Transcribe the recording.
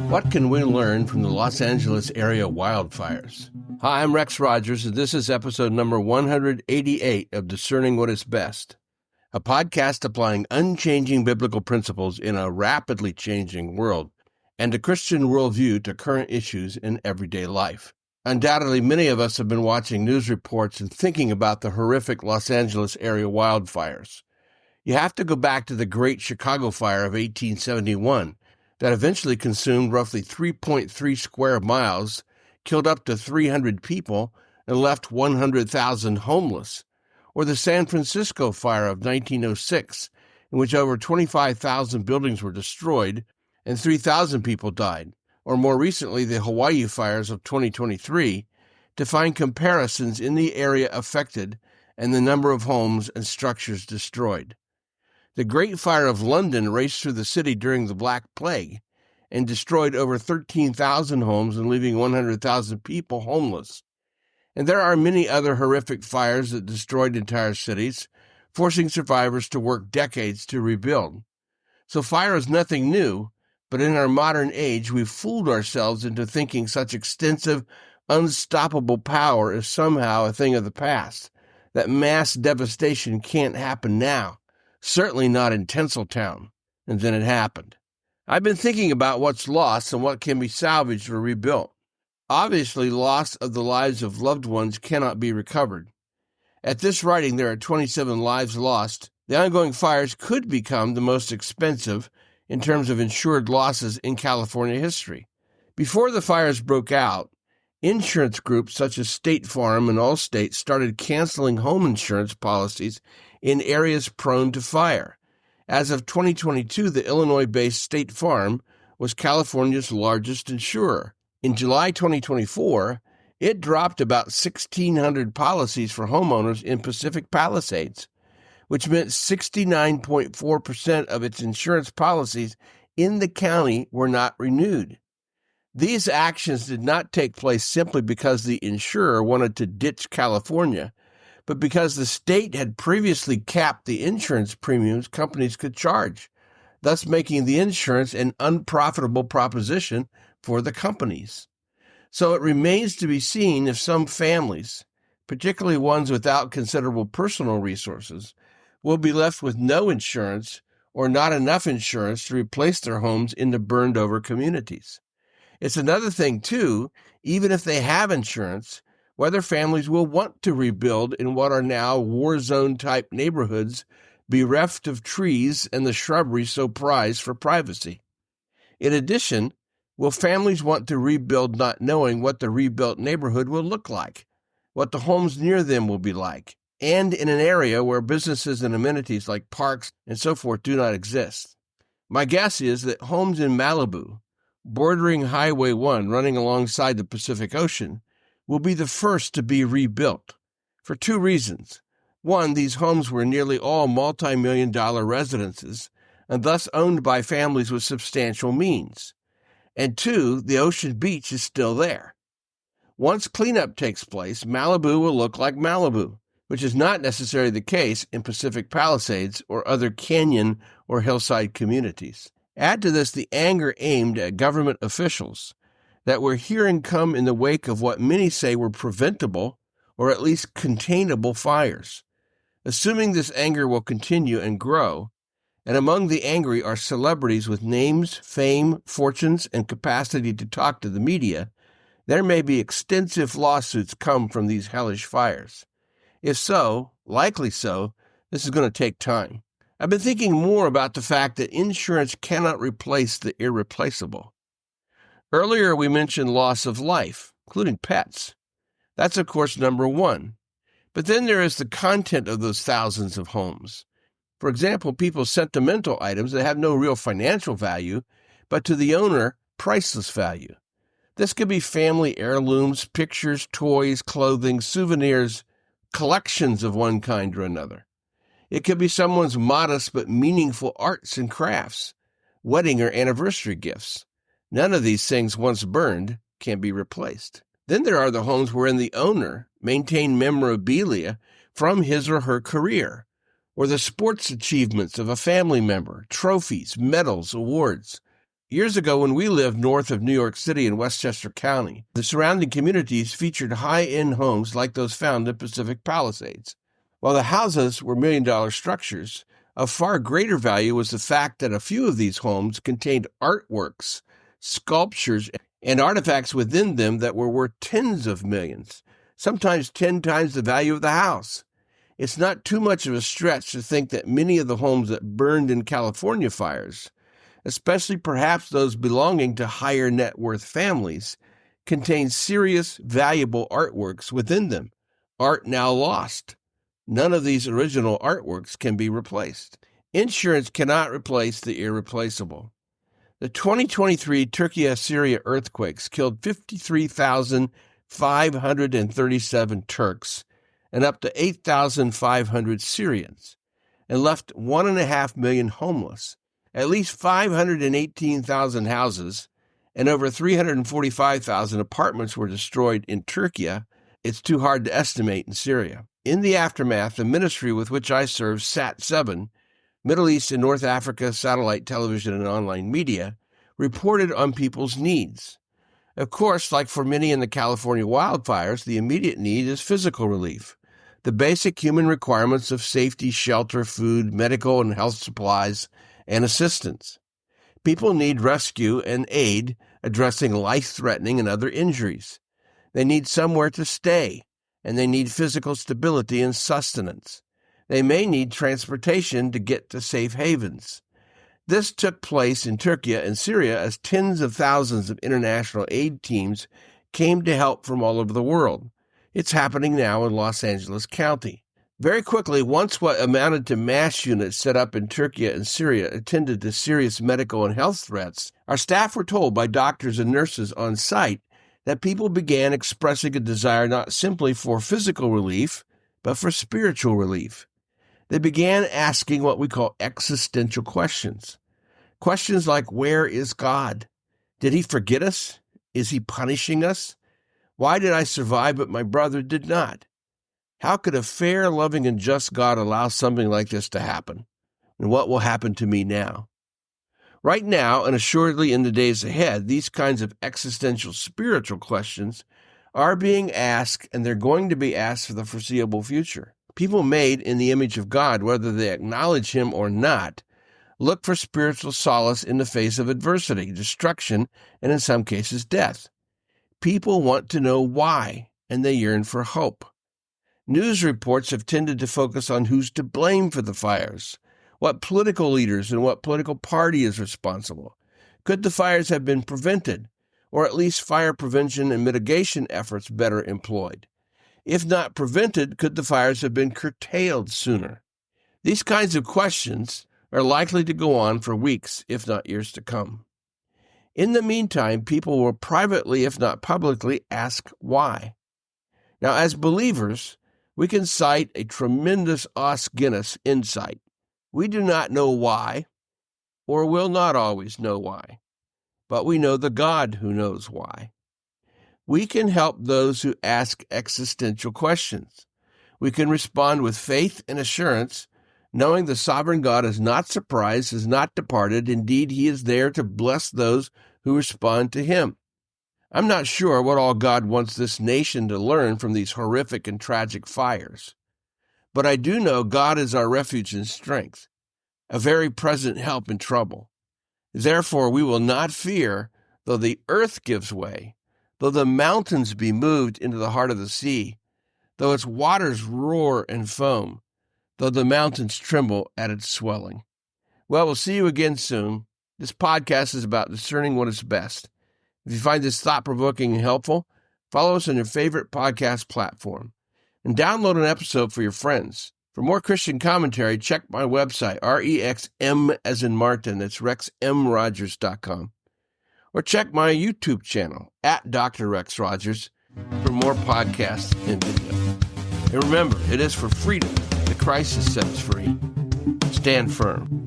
What can we learn from the Los Angeles area wildfires? Hi, I'm Rex Rogers, and this is episode number 188 of Discerning What is Best, a podcast applying unchanging biblical principles in a rapidly changing world and a Christian worldview to current issues in everyday life. Undoubtedly, many of us have been watching news reports and thinking about the horrific Los Angeles area wildfires. You have to go back to the Great Chicago Fire of 1871 that eventually consumed roughly 3.3 square miles, killed up to 300 people, and left 100,000 homeless. Or the San Francisco Fire of 1906, in which over 25,000 buildings were destroyed and 3,000 people died. Or more recently, the Hawaii fires of 2023, to find comparisons in the area affected and the number of homes and structures destroyed. The Great Fire of London raced through the city during the Black Plague and destroyed over 13,000 homes and leaving 100,000 people homeless. And there are many other horrific fires that destroyed entire cities, forcing survivors to work decades to rebuild. So fire is nothing new, but in our modern age, we've fooled ourselves into thinking such extensive, unstoppable power is somehow a thing of the past, that mass devastation can't happen now. Certainly not in Tinseltown. And then it happened. I've been thinking about what's lost and what can be salvaged or rebuilt. Obviously, loss of the lives of loved ones cannot be recovered. At this writing, there are 27 lives lost. The ongoing fires could become the most expensive in terms of insured losses in California history. Before the fires broke out, insurance groups such as State Farm and Allstate started canceling home insurance policies in areas prone to fire. As of 2022, the Illinois-based State Farm was California's largest insurer. In July 2024, it dropped about 1,600 policies for homeowners in Pacific Palisades, which meant 69.4% of its insurance policies in the county were not renewed. These actions did not take place simply because the insurer wanted to ditch California, but because the state had previously capped the insurance premiums companies could charge, thus making the insurance an unprofitable proposition for the companies. So it remains to be seen if some families, particularly ones without considerable personal resources, will be left with no insurance or not enough insurance to replace their homes in the burned-over communities. It's another thing, too, even if they have insurance, whether families will want to rebuild in what are now war zone-type neighborhoods bereft of trees and the shrubbery so prized for privacy. In addition, will families want to rebuild not knowing what the rebuilt neighborhood will look like, what the homes near them will be like, and in an area where businesses and amenities like parks and so forth do not exist? My guess is that homes in Malibu, bordering Highway 1 running alongside the Pacific Ocean, will be the first to be rebuilt, for two reasons. One, these homes were nearly all multi-million-dollar residences, and thus owned by families with substantial means. And two, the ocean beach is still there. Once cleanup takes place, Malibu will look like Malibu, which is not necessarily the case in Pacific Palisades or other canyon or hillside communities. Add to this the anger aimed at government officials that we're hearing come in the wake of what many say were preventable or at least containable fires. Assuming this anger will continue and grow, and among the angry are celebrities with names, fame, fortunes, and capacity to talk to the media, there may be extensive lawsuits come from these hellish fires. If so, likely so, this is going to take time. I've been thinking more about the fact that insurance cannot replace the irreplaceable. Earlier, we mentioned loss of life, including pets. That's, of course, number one. But then there is the content of those thousands of homes. For example, people's sentimental items that have no real financial value, but to the owner, priceless value. This could be family heirlooms, pictures, toys, clothing, souvenirs, collections of one kind or another. It could be someone's modest but meaningful arts and crafts, wedding or anniversary gifts. None of these things, once burned, can be replaced. Then there are the homes wherein the owner maintained memorabilia from his or her career, or the sports achievements of a family member, trophies, medals, awards. Years ago, when we lived north of New York City in Westchester County, the surrounding communities featured high-end homes like those found in Pacific Palisades. While the houses were million-dollar structures, of far greater value was the fact that a few of these homes contained artworks, sculptures, and artifacts within them that were worth tens of millions, sometimes 10 times the value of the house. It's not too much of a stretch to think that many of the homes that burned in California fires, especially perhaps those belonging to higher net worth families, contain serious, valuable artworks within them, art now lost. None of these original artworks can be replaced. Insurance cannot replace the irreplaceable. The 2023 Turkey-Syria earthquakes killed 53,537 Turks and up to 8,500 Syrians, and left 1.5 million homeless. At least 518,000 houses and over 345,000 apartments were destroyed in Turkey. It's too hard to estimate in Syria. In the aftermath, the ministry with which I serve, SAT-7, Middle East and North Africa satellite television and online media, reported on people's needs. Of course, like for many in the California wildfires, the immediate need is physical relief. The basic human requirements of safety, shelter, food, medical and health supplies, and assistance. People need rescue and aid addressing life-threatening and other injuries. They need somewhere to stay, and they need physical stability and sustenance. They may need transportation to get to safe havens. This took place in Turkey and Syria as tens of thousands of international aid teams came to help from all over the world. It's happening now in Los Angeles County. Very quickly, once what amounted to mass units set up in Turkey and Syria attended to serious medical and health threats, our staff were told by doctors and nurses on site that people began expressing a desire not simply for physical relief, but for spiritual relief. They began asking what we call existential questions. Questions like, where is God? Did he forget us? Is he punishing us? Why did I survive but my brother did not? How could a fair, loving, and just God allow something like this to happen? And what will happen to me now? Right now, and assuredly in the days ahead, these kinds of existential spiritual questions are being asked, and they're going to be asked for the foreseeable future. People made in the image of God, whether they acknowledge him or not, look for spiritual solace in the face of adversity, destruction, and in some cases death. People want to know why, and they yearn for hope. News reports have tended to focus on who's to blame for the fires, what political leaders and what political party is responsible. Could the fires have been prevented, or at least fire prevention and mitigation efforts better employed? If not prevented, could the fires have been curtailed sooner? These kinds of questions are likely to go on for weeks, if not years to come. In the meantime, people will privately, if not publicly, ask why. Now, as believers, we can cite a tremendous Os Guinness insight. We do not know why, or will not always know why, but we know the God who knows why. We can help those who ask existential questions. We can respond with faith and assurance, knowing the sovereign God is not surprised, is not departed. Indeed, he is there to bless those who respond to him. I'm not sure what all God wants this nation to learn from these horrific and tragic fires, but I do know God is our refuge and strength, a very present help in trouble. Therefore, we will not fear, though the earth gives way, though the mountains be moved into the heart of the sea, though its waters roar and foam, though the mountains tremble at its swelling. Well, we'll see you again soon. This podcast is about discerning what is best. If you find this thought-provoking and helpful, follow us on your favorite podcast platform and download an episode for your friends. For more Christian commentary, check my website, REXM as in Martin, that's rexmrogers.com. Or check my YouTube channel, @Dr. Rex Rogers, for more podcasts and video. And remember, it is for freedom that Christ has set us free. Stand firm.